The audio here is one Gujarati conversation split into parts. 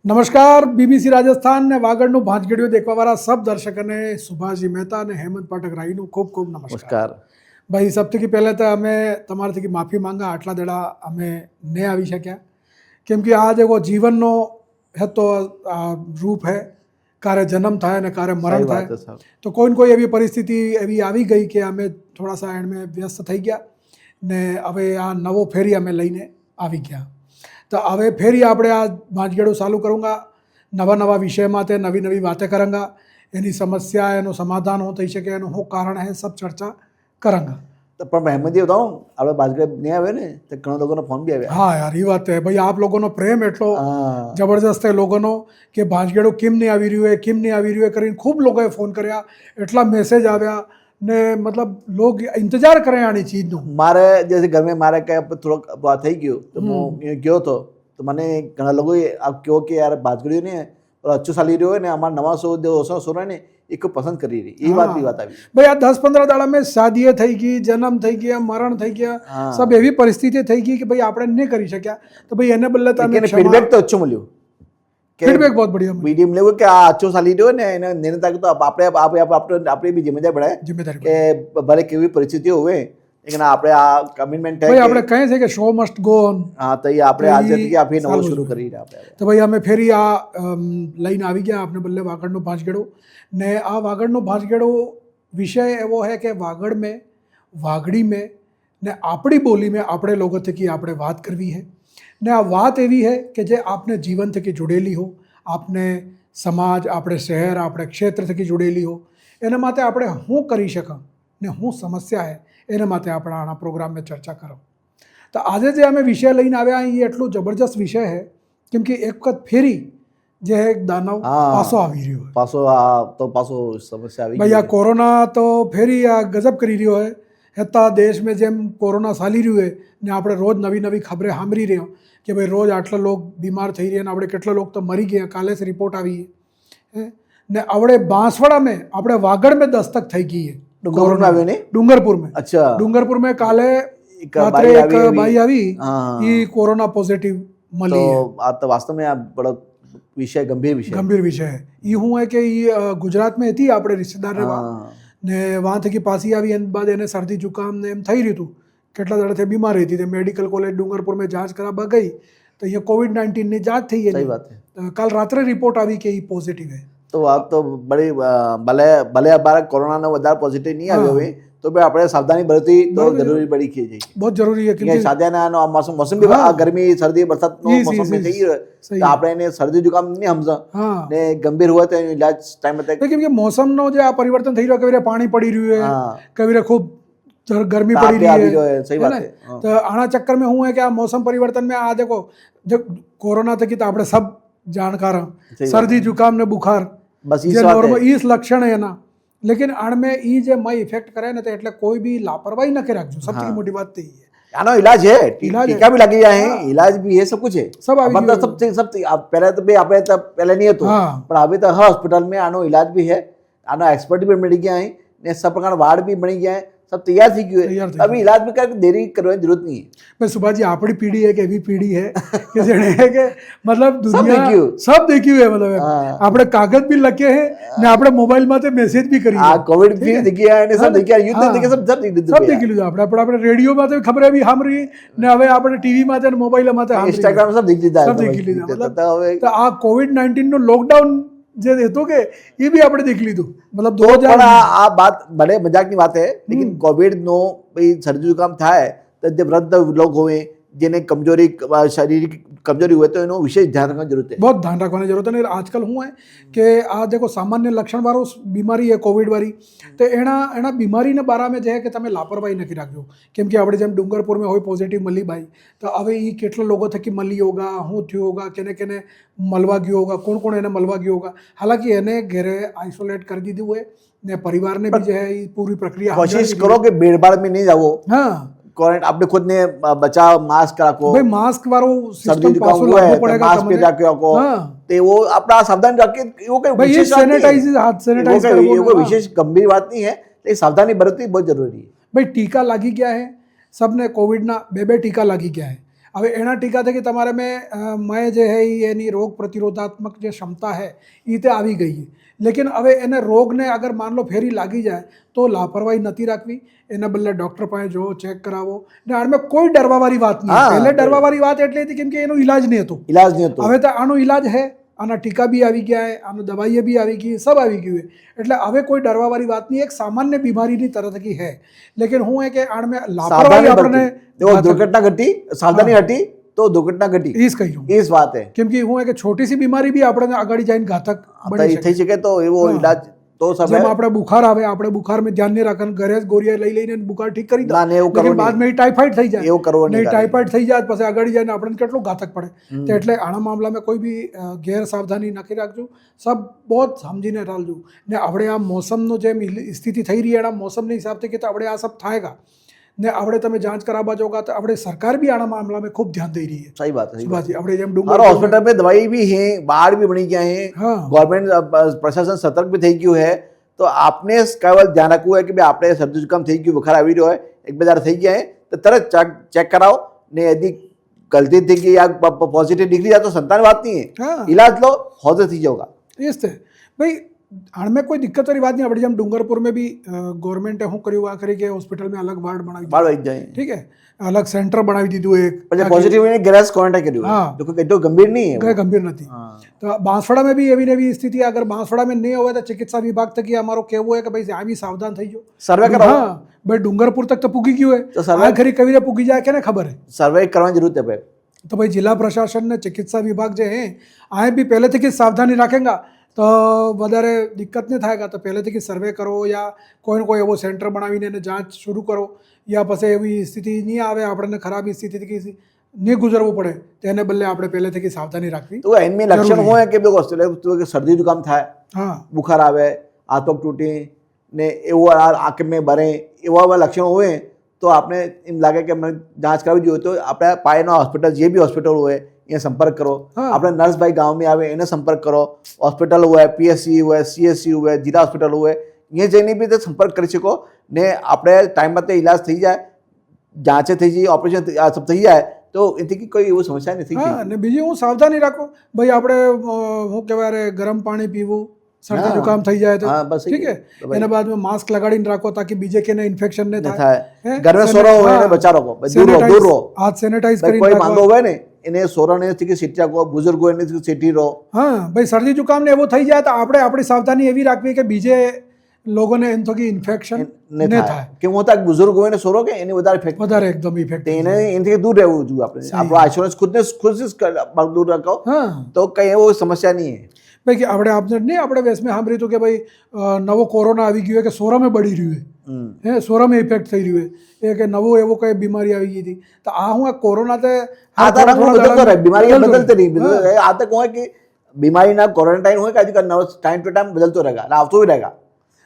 નમસ્કાર બીબીસી રાજસ્થાન ને વાગડનું ભાંજગડીઓ દેખવાવાળા સબ દર્શકોને સુભાષજી મહેતા અને હેમંત પાઠક રાયનું ખૂબ ખૂબ નમસ્કાર ભાઈ સૌથી પહેલાં તો અમે તમારાથી માફી માંગા આટલા દડા અમે નહીં આવી શક્યા કેમ કે આ દેખો જીવનનો હે તો રૂપ હે કારે જન્મ થાય ને કારે મરણ થાય તો કોઈ ને કોઈ એવી પરિસ્થિતિ એવી આવી ગઈ કે અમે થોડા સા એમાં વ્યસ્ત થઈ ગયા ને હવે આ નવો ફેરી અમે લઈને આવી ગયા તો હવે ફેરી આપણે આ ભાંજગેડું ચાલુ કरूँगा નવા નવા વિષયમાં તે નવી નવી વાतें करूँगा એની સમસ્યા એનું સમાધાન हो થઈ શકે એનું શું કારણ है सब चर्चा करूँगा तो पर હેમંતજી बताऊँ આપણે ભાંજગડ નહીં આવે ને તો ઘણા લોકોનો ફોન બી આવ્યા હા યાર એ વાત है ભાઈ આપ લોકોનો પ્રેમ એટલો જબરજસ્ત है લોકોનો કે ભાંજગેડું કેમ નહીં આવી રહ્યું है કેમ નહીં આવી રહ્યું है કરીને ખૂબ લોકોએ ફોન કર્યા એટલા મેસેજ આવ્યા ને मतलब लोग इंतजार करें आनी चीज નું મારે जैसे घर में मारे कहीं થોડોક વાત થઈ ગયું તો હું ગયો તો મને ઘણા લોકોએ આ કહ્યો કે યાર ભાંજગડીઓ ને अच्छो चाली रह्यो है ने हमारा नवा शो शो है ने एक पसंद करी रही ये बात આવી भाई आ 10-15 દાડા में शादी થઈ ગઈ जन्म થઈ ગયા मरण થઈ ગયા सब એવી પરિસ્થિતિ થઈ ગઈ कि भाई આપણે નહીં કરી શક્યા તો भाई એને બદલે તમે फीडबैक तो अच्छो મળ્યો फीडबैक बहुत बढ़िया मीडियम लेवल के आ अच्छो चाली रह्यो ने એને નિર્ણય તો આપણે भी जिम्मेदारी કે ભલે કેવી પરિસ્થિતિ હોય लेकिन આપણે આ કમિટમેન્ટ है भाई આપણે કહે છે કે શો મસ્ટ ગો ઓન હા તો એ આપણે આજથી આપણે નવો શરૂ કરી રહ્યા આપણે તો ભાઈ અમે ફેરી આ લઈને આવી ગયા આપણે બદલે વાગડનું ભાંજગેડું ને આ વાગડનું ભાંજગેડું વિષય એવો है કે વાગડ में વાગડી में ને આપણી બોલી में આપણે લોકો થકી આપણે વાત કરવી है ને આ વાત એવી है કે જે આપને જીવન થકી જોડેલી હો આપને સમાજ આપણે શહેર આપણે ક્ષેત્ર થકી જોડેલી હો એના માટે આપણે શું કરી શકા ને શું સમસ્યા है એના માટે આપણે આના પ્રોગ્રામમાં ચર્ચા કરો તો આજે જે અમે વિષય લઈને આવ્યા એ એટલું જબરજસ્ત વિષય છે કેમ કે એક વખત ફેરી જે એક દાનવ પાછો આવી રહ્યો પાછો સમસ્યા આવી ભાઈ આ કોરોના તો ફેરી આ ગજબ કરી રહ્યો है હેતા દેશ में જેમ કોરોના ચાલી રહ્યું है ને આપણે રોજ નવી નવી ખબરે સાંભળી રહ્યો કે ભાઈ રોજ આટલા લોકો બીમાર થઈ રહ્યા ને આપણે કેટલા લોકો તો મરી ગયા કાલે જ રિપોર્ટ આવી ને આપણે બાંસવાડા में આપણે वागड़ में दस्तक થઈ गई है डूंगरपुर में अच्छा डूंगरपुर में काले रात्रे एक भाई આવી ये कोरोना पॉजिटिव मली है आ तो वास्तव में बड़ा विषय गंभीर विषय है ये हूँ है कि ये गुजरात में थी આપણે रिश्तेदार ને વાંથી પાછી આવી એના બાદ એને શરદી जुकाम ને એમ થઈ રહ્યું હતું કેટલા દાડાથી બીમાર હતી તે મેડિકલ કોલેજ ડુંગરપુર में जांच कराबा गई तो ये कोविड-19 ની जांच થઈ सही बात है काल रात्रे रिपोर्ट આવી કે ये पॉजिटिव है तो आप तो बड़ी भले बार कोरोना ने વધારે પોઝિટિવ નહીં આવ્યો હોય તો ભાઈ આપણે સાવધાની બરતવી તો જરૂરી પડી છે बहुत जरूरी है क्योंकि साधारण मौसम भी गर्मी सर्दी बरसात નો मौसम में થઈ રહ્યો તો આપણે એને શરદી जुकाम નહીં સમજા ને ગંભીર હોય તો એનો इलाज टाइम में કેમ કે મોસમનો જે આ પરિવર્તન થઈ રહ્યો કવિરે પાણી પડી રહ્યું है કવિરે ખૂબ गर्मी पड़ी रही है सही बात है तो आना चक्कर में हूँ है कि मौसम परिवर्तन में आ देखो जब कोरोना तक तो આપણે सब जानकार सर्दी जुकाम ने बुखार बस ये नॉर्मल इस लक्षण है ना लेकिन आड़ में ई जे मई इफेक्ट करे ना तो એટલે કોઈ भी लापरवाही न करे रखજો सबसे मोटी बात तो ये है आनो इलाज है टीका भी लगी जाए इलाज भी है सब कुछ है सब मतलब सब पहले तो भी આપણે तो पहले नहीं હતો પણ હવે તો हॉस्पिटल में आनो इलाज भी है आनो एक्सपर्ट भी मिल गया है ने सब प्रकार वार्ड भी बनी गया है सब तैयार थी क्यों है अभी इलाज में करके देरी करने की जरूरत नहीं है भाई सुभाष जी आपड़ी पीढ़ी है कि एवी पीढ़ी है कि जने है कि मतलब दुनिया सब देखी है मतलब આપણે કાગળ भी લખે है ને આપણે મોબાઈલ માં તે મેસેજ भी કરી આ કોવિડ भी देखी है ने सब देखी युद्ध देखी सब देखी લીધું આપણે રેડિયો માં તો ખબર આવી સાંભળી ને હવે આપણે ટીવી માં તે મોબાઈલ માં તે ઇન્સ્ટાગ્રામ सब देख લીધા सब देख લીધા मतलब તો આ कोविड-19 નો લોકડાઉન જે હતો કે એ બી આપણે દેખ લીધું मतलब 2000 આ બાત ભલે મજાકની વાત है लेकिन कोविड નો ભાઈ શરદી जुकाम થાય તો જે વૃદ્ધ लोग હોય જેને કમજોરી શારીરિક કમજોરી હોય તો એનો વિશેષ ધ્યાન રાખવાની જરૂર है बहुत ध्यान रखવાની જરૂર है आजकल હું है કે આ देखो सामान्य लक्षण वाળો बीमारी है कोविड वाली तो એના બીમારીના બારામાં જે है કે તમે લાપરવાહી નથી રાખજો કેમ કે આપણે જેમ ડુંગરપુર में હોય પોઝિટિવ મળી ભાઈ તો હવે એ કેટલા લોકો થકી મળી હોગા શું થયું હોગા કેને મળવા ગયો હોગા કોણ એને મળવા ગયો હોગા हालांकि એને ઘરે આઇસોલેટ કરી દીધું હોય ને પરિવારને भी जो है पूरी प्रक्रिया कोशिश करो कि भीड़-भाड़ में नहीं जाओ हाँ क्वारंटाइन अपने खुद ने बचाव मास्क रखो भाई मास्क वारो सर्दी जुकाम हुआ है तो मास्क पे जाके रखो ते वो अपना सावधान रखे वो कोई विशेष सैनिटाइज हाथ सैनिटाइज करो वो कोई विशेष गंभीर बात नहीं है लेकिन सावधानी बरतनी बहुत जरूरी है भाई टीका लागी गया है सबने कोविड ना 2 टीका लागी गया है હવે એના ટીકા થકી તમારે મેં જે હે એ એની રોગ प्रतिरोधात्मक જે ક્ષમતા હે એ તે આવી ગઈ છે, લેकिन હવે એને રોગને અગર માન લો ફેરી લાગી જાય તો લાપરવાહી નથી રાખવી, એના બદલે ડૉક્ટર પાસે જો ચેક કરાવો ને આમાં કોઈ ડરવાવાળી વાત નહીં. પહેલે ડરવાવાળી વાત એટલે હતી કેમ કે એનો ઇલાજ નહીં હતો. હવે તો આનો ઇલાજ હે, આના ટીકા બી આવી ગયા હે, આનો દવાઈએ બી આવી ગઈ, સબ આવી ગયું है. એટલે હવે કોઈ ડરવાવાળી વાત નહીં, એક સામાન્ય બીમારીની તરહ की है. लेकिन હું है કે આણમે લાપરવાહી આપણને दुर्घटना घटी, सावधानी हटी तो दुर्घटना घटी. ઈ જ કહી રહ્યું. ઈ જ વાત है. કેમ કે હું है કે छोटी सी बीमारी બી આપણને આગળ જઈને ઘાતક બની થઈ શકે તો એવો ઈલાજ તો सब જેમ આપણે બુખાર આવે, આપણે બુખારમાં ધ્યાન નહીં રાખવાનું, ઘરે જ ગોળીઓ લઈ લઈને બુખાર ઠીક કરી દો, લેકિન બાદમાં ટાઇફાઇડ થઈ જાય, એવું કરવું નહીં. ટાઇફાઇડ થઈ જાય પછી આગળ જઈને આપણને કેટલું ઘાતક પડે. તો એટલે આના મામલામાં કોઈ બી ગેર સાવધાની નથી રાખજો, સબ બહુ સમજીને ચાલજો. ને આપણે આ મોસમનો જેમ સ્થિતિ થઈ રહી એના મોસમના હિસાબથી કે આપણે આ સબ થાયગા ને આપણે તમે जांच करावा जाओगा तो આપણે સરકાર भी આના મામલા में खूब ध्यान दे रही है. सही बात है. सुभाष जी આપણે જેમ और हॉस्पिटल में दवाई भी है, बाढ़ भी बनी गया है, गवर्नमेंट प्रशासन सतर्क भी થઈ ગયું है. तो आपने केवल ध्यान रखવું है कि भाई આપણે શરદી जुकाम થઈ ગયું, बुखार આવી રહ્યો હોય, એક બે દાડા થઈ ગયા है तो तरत चेक कराओ ने यदि गलती थी कि या पॉजिटिव निकली जाए तो संतान बात नहीं है, इलाज लो होते થઈ जाओगा. એ જ ભાઈ આણમાં કોઈ દિક્કત વાળી વાત નહીં. આપણે જેમ ડુંગરપુર में भी ગવર્મેન્ટે શું કર્યું આ કરી કે હોસ્પિટલ में अलग वार्ड બનાવી જાય, ठीक है, अलग सेंटर बनाવી દીધું એક, પછી પોઝિટિવ ને ગેરેજ ક્વોરન્ટાઇન કર્યું. हाँ, जो कि गंभीर नहीं है, कोई गंभीर नहीं. तो बांसवाड़ा में भी एवी नवी स्थिति, अगर बांसवाड़ा में नहीं होवे तो चिकित्सा विभाग तक हमारो केवो है कि भाई आ भी सावधान થઈ जाओ, सर्वे करो. हाँ भाई डूंगरपुर तक तो पूगी गयो है, तो सर्वे खरी कभी पूगी जाए क्या खबर है, सर्वे करवानी जरूरत है भाई. तो भाई जिला प्रशासन ने चिकित्सा विभाग जो है आए भी पहले थी सावधानी रखेगा तो વધારે દિક્કત નહીં થાય. તો પહેલેથી કે સર્વે કરો યા કોઈ કોઈ એવો સેન્ટર બનાવીને એને જાંચ શરૂ કરો, યા પછી એવી સ્થિતિ નહીં આવે આપણને ખરાબ સ્થિતિથી નહીં ગુજરવું પડે તેને બદલે આપણે પહેલેથી કે સાવધાની રાખવી. તો એનમી લક્ષણ હોય કે લોકો શરદી जुकाम થાય, હા, બુખાર આવે, હાથ પગ તૂટે ને એવું આંખ મેં ભરે એવા લક્ષણો હોય તો આપણે એમ લાગે કે મને જાંચ કરાવવી જોઈએ તો આપણે પાયનો હોસ્પિટલ જે બી હોસ્પિટલ હોય અહીંયા સંપર્ક કરો. આપણે નર્સભાઈ ગાँव में આવે એને સંપર્ક કરો, હોસ્પિટલ હોય, પીએસસી હોય, સીએસસી હોય, જિલ્લા હોસ્પિટલ હોય, અહીંયા જઈને બી સંપર્ક કરી શકો ને આપણે ટાઈમમાં તે ઇલાજ થઈ જાય, જાંચે થઈ જાય, ઓપરેશન આ સબ થઈ જાય તો એથી કોઈ એવું સમસ્યા નથી. હા, અને બીજી હું સાવધાની રાખો ભાઈ, આપણે શું કહેવાય ગરમ પાણી પીવું, सर्दी जुकाम થઈ જાય તો ઠીક है, એના બાદ में मास्क लगाડીને રાખો ताकि બીજે કેને ઇન્ફેક્શન ન થાય. घर में सोरो હોય ને બચારો દૂર રહો, હાથ સેનેટાઈઝ કરીને કોઈ માંદો હોય ને એને સોરાને થી સીટી રાખો, બુઝુર્ગ હોય એને સીટી રહો. હા ભાઈ, શરદી जुकाम ને એવો થઈ જાય તો આપણે આપણી સાવધાની એવી રાખવી કે બીજે લોકોને એમ તો કે ઇન્ફેક્શન ન થાય. કે હું તો બુઝુર્ગ હોય ને સોરો કે એની વધારે એકદમ ઇફેક્ટ એને એનાથી દૂર રહેવું જોઈએ. આપણે આપણો આઈસોલેશન ખુદ દૂર રાખો તો કઈ એવો સમસ્યા નહીં है. ભાઈ કે આપણે આપને નહીં આપણે વેસમાં સાંભળ્યું હતું કે ભાઈ નવો કોરોના આવી ગયો કે સોરામાં બળી રહ્યું હે, સોરામાં ઇફેક્ટ થઈ રહ્યું है કે નવો એવો કઈ બીમારી આવી ગઈ હતી. તો આ હું કોરોના તે આ તો બદલતો રહે, બીમારી બદલતી રહી. આ તક હોય કે बीमारी ना क्वारंटाइन हो टाइम टू टाइम बदलते रहेगा, આવતો भी रहेगा.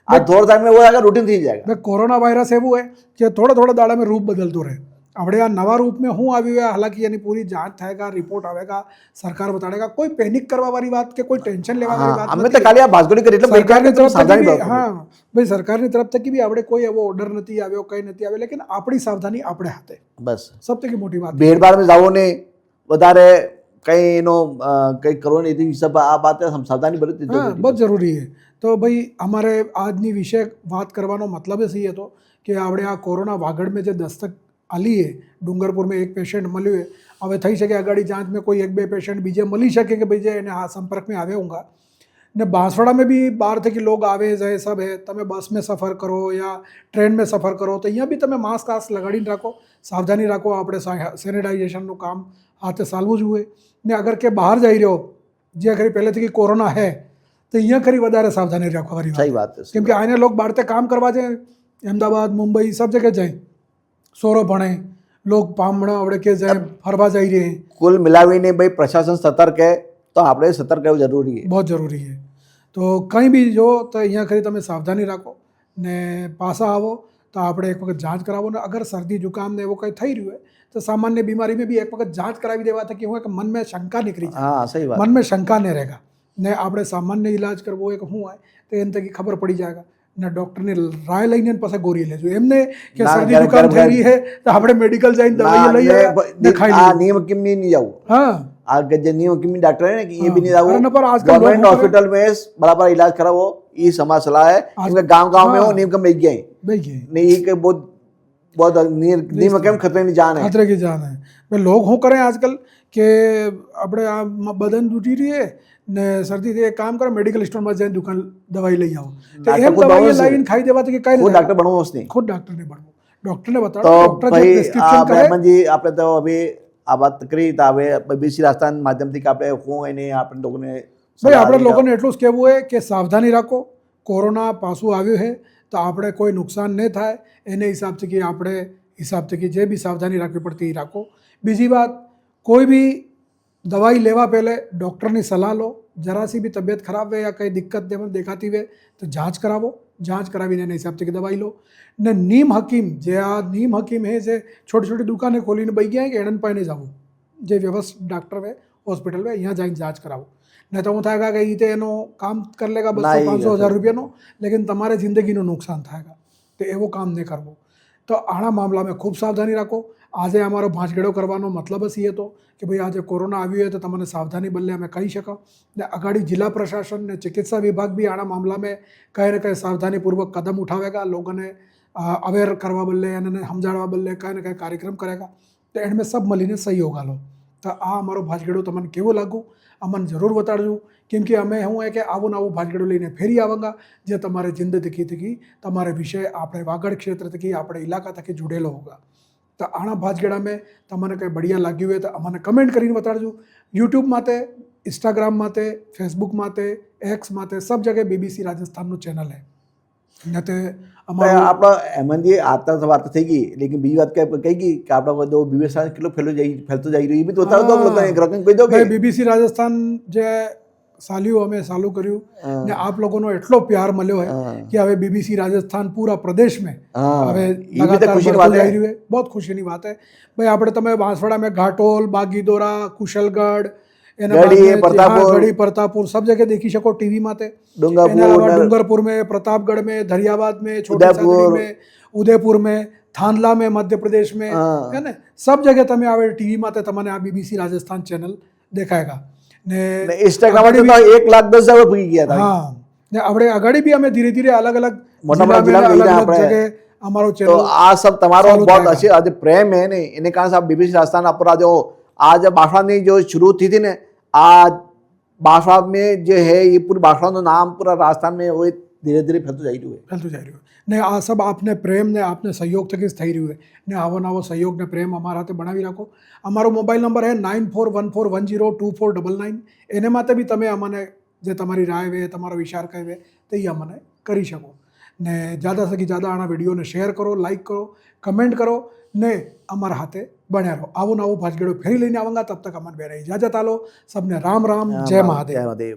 આ થોડા ટાઈમ में वो आएगा, रूटीन થઈ जाएगा. कोरोना वायरस એવું है कि थोड़ा थोड़ा दाड़ा में रूप बदलतो रहे. આપણે આ નવા રૂપ में હું આવ્યું है, हालांकि એની પૂરી જાંચ થાયગા, રિપોર્ટ આવેગા, સરકાર બતાડેગા. કોઈ પેનિક કરવા વાળી વાત કે કોઈ ટેન્શન લેવા વાળી વાત અમે તો ખાલી આ ભાસગોડી કરી એટલે સરકારની તરફથી હા ભાઈ સરકારની તરફથી બી આપણે કોઈ એવો ઓર્ડર નથી આવ્યો, કઈ નથી આવ્યો, લેકિન આપણી સાવધાની આપણે હાથે બસ સૌથી મોટી વાત. ભીડભાડ में જાવો ને વધારે કઈ એનો કઈ કરો ને એ सब આ બાત સાવધાની बहुत जरूरी है. तो भाई हमारे આજની વિષય વાત કરવાનો મતલબ એ હતો કે આપણે આ કોરોના વાગડ में જે દસ્તક આલી है, ડુંગરપુર में एक पेशेंट મળ્યું है. હવે થઈ શકે અગાડી જાંચ में કોઈ એક બે પેશન્ટ બીજે મળી શકે કે ભાઈ જે એને આ સંપર્ક में આવ્યા होंगे. ने बांसवाड़ा में भी बाहर थे कि लोग आवे जाए सब है. તમે બસ में सफ़र करो या ट्रेन में सफ़र करो तो અહીંયા બી તમે માસ્ક આસ્ક લગાડીને રાખો, સાવધાની રાખો. આપણે સેનેટાઇઝેશનનું કામ હાથે ચાલવું જોઈએ. ને અગર કે બહાર જઈ રહ્યો જે ખરી પહેલેથી કે કોરોના હે તો અહીંયા ખરી વધારે સાવધાની રાખવાની વાત છે. કેમ કે આને લોग બહાર તે કામ કરવા જાય, અમદાવાદ મુંબઈ सब जगह જાય, સોરો ભણે लोग પામણા આપણે કે જાય ફરવા જઈ રહે. કુલ મિલાવીને ભાઈ પ્રશાસન સતર્ક है તો આપણે સતર્ક રહેવું જરૂરી છે, બહુ જરૂરી છે. તો કંઈ બી જો તો અહીંયા ખરી તમે સાવધાની રાખો ને પાછા આવો તો આપણે એક વખત જાંચ કરાવો. ને અગર શરદી जुकाम ને એવું કંઈ થઈ રહ્યું હોય तो सामान्य बीमारी में भी एक वक्त जांच करावी देवा था कि हुआ कि मन में शंका निकली जाए. हाँ सही बात. मन में शंका नहीं रहेगा ने આપણે સામાન્ય इलाज करवो है कि हूँ है तो इन तक खबर पड़ी जाएगा. ને ડૉક્ટરની રાય લઈને પાસે ગોળી લેજો. એમને કે શરદી દુકાન થઈ રહી છે તો આપણે મેડિકલ જઈને દવાઈ લઈએ ને ખાઈ લઈએ. नियम हकीम नहीं जाओ. हाँ, आगे जो नियम हकीम डॉक्टर है ना कि ये भी नहीं जाओ. अरे न पर आजकल गवर्नमेंट लोगों हॉस्पिटल में बराबर इलाज कराओ. ये समाज सलाह है क्योंकि गांव-गांव में हो नियम कम मिल गए भाई ये नहीं के बहुत बहुत नियम हकीम खतरे की जान है. खतरे की जान है भाई. लोग શું કરે આજકાલ કે આપણે આ બદન તૂટી રહી છે ને શરદી થી એક કામ કરો મેડિકલ સ્ટોરમાં જઈને દુકાન દવાઈ લઈ આવો તો એમ દવાઈ લાવીને ખાઈ દેવાથી કે કઈ वो નહીં डॉक्टर बनो उसने. ખુદ ડોક્ટરને ભણવું, ડોક્ટરને तो બતાવો, ડોક્ટર જે भाई પ્રિસ્ક્રિપ્શન आप કરે. जी आपने तो अभी આ વાત કરી તો હવે બીબીસી રાજસ્થાન માધ્યમથી કે આપણે શું એને આપણે લોકોને ભાઈ આપણે લોકોને એટલું જ કહેવું હોય કે સાવધાની રાખો. કોરોના પાછું આવ્યું છે તો આપણે કોઈ નુકસાન નહીં થાય એને હિસાબથી કે આપણે હિસાબથી કે જે બી સાવધાની રાખવી પડતી એ રાખો. બીજી વાત, કોઈ બી દવાઈ લેવા પહેલે ડૉક્ટરની સલાહ લો. જરા સી બી તબિયત ખરાબ હોય યા કંઈ દિક્કત દેખાતી હોય તો જાંચ કરાવો. જાંચ કરાવીને એના હિસાબથી કે દવાઈ લો. ને નીમ હકીમ જે આ નીમ હકીમ હે જે છોટી છોટી દુકાને ખોલીને બઈ ગયા કે એડન પાસે જવું જે વ્યવસ્થિત डॉक्टर है हॉस्पिटल में यहाँ जाकर जांच कराओ. नहीं तो હું થાય કે એ એનો કામ કરી લેगा 200-500 હજાર રૂપિયાનો લેकिन તમારે જિંદગીનું નુકસાન થાય તો એવો કામ નહીં કરવો. તો આના મામલામાં ખૂબ સાવધાની રાખો. આજે અમારો ભાંજગેડો કરવાનો મતલબ જ એ હતો કે ભાઈ આજે કોરોના આવ્યું હોય તો તમને સાવધાની બદલે અમે કહી શકો ને અગાડી જિલ્લા પ્રશાસન ને ચિકિત્સા વિભાગ બી આના મામલામાં કંઈ ને કંઈ સાવધાનીપૂર્વક કદમ ઉઠાવેगा. લોકોને અવેર કરવા બદલે અને સમજાવવા બદલે કંઈ ને કંઈ કાર્યક્રમ કરેगा. તો એમાં સબ મળીને સહયોગ આલો. તો આ અમારો ભાંજગેડો તમને કેવો લાગ્યો અમને જરૂર બતાડજો. કેમ કે અમે શું હોય કે આવું ને આવું ભાંજગેડો લઈને ફેરી આવાંગા જે તમારે જિંદગી થકી તમારે વિષય આપણે વાગડ ક્ષેત્ર થકી આપણે ઇલાકા થકી જોડેલો હોગા. તો આના ભાંજગેડા મેં તમને કંઈ બઢિયા લાગ્યું હોય તો અમને કમેન્ટ કરીને બતાડજો. યુટ્યુબ માટે, ઇન્સ્ટાગ્રામ માટે, ફેસબુક માટે, એક્સ માટે સબ જગ્યાએ બીબીસી રાજસ્થાનનું ચેનલ હે. ને તે આપણે હેમંતજી આતા તો વાત થઈ ગઈ લેकिन બીજી વાત કહી ગઈ કે આપણા જો બીબીસી કેટલો ફેલતો જઈ રહ્યો એ બી બતાવો તો લોકોને ગ્રાહકોને કહી દો કે બીબીસી રાજસ્થાન જે અમે ચાલુ કર્યું ને આપ લોકોનો એટલો પ્યાર મળ્યો है कि હવે બીબીસી રાજસ્થાન પૂરા પ્રદેશ में હવે लगातार बढ़ता जा रही है. बहुत खुशी ની વાત है भाई. આપણે તમે बांसवाड़ा में घाटोल, बागीदोरा, कुशलगढ़ गढ़ी, प्रतापपुर सब जगह देखी सको टीवी माते. डूंगरपुर में, प्रतापगढ़ में, दरियाबाद में, छोटी सागरी में, उदयपुर में, थांदला में, मध्य प्रदेश में है ने सब जगह તમે આવે ટીવી માતે તમને આ બીબીસી રાજસ્થાન ચેનલ દેખાયગા. ને ઇન્સ્ટાગ્રામ પર તો 1,10,000 પૂગી ગયા હતા. હા ને આપણે આગળ બી અમે ધીરે ધીરે અલગ અલગ મોટા મોટા જિલ્લા જગ્યાએ અમારો तो ચેનલ આ सब તમારો बहुत अच्छे आज प्रेम है ने इन्हें कारण से आप बीबीसी राजस्थान आप जो आज बासड़ा ने जो शुरू थी ने आज बासड़ा में जो है ये पूरी बासड़ा નો नाम पूरा राजस्थान में वो धीरे धीरे फैलતું જઈ રહ્યું ને આ સબ આપને પ્રેમ ને આપને સહયોગ થકી જ થઈ રહ્યું છે ને આવો નવો સહયોગ ને પ્રેમ અમારા હાથે બનાવી રાખો. અમારો મોબાઈલ નંબર है 9414102499. એને માટે બી તમે અમને જે તમારી રાય હોય તમારો વિચાર કહે તે અમને કરી શકો. ને ज़्यादा से ज़्यादा આના વિડીયોને શેર કરો, લાઈક કરો, કમેન્ટ કરો ને અમારા હાથે બન્યા રહો. આવું નવું ભાંજગેડો ફેરી લઈને આવાંગા. તબ તક અમને બેરે ઇજાજત આલો. सबने राम राम, जय महादेव.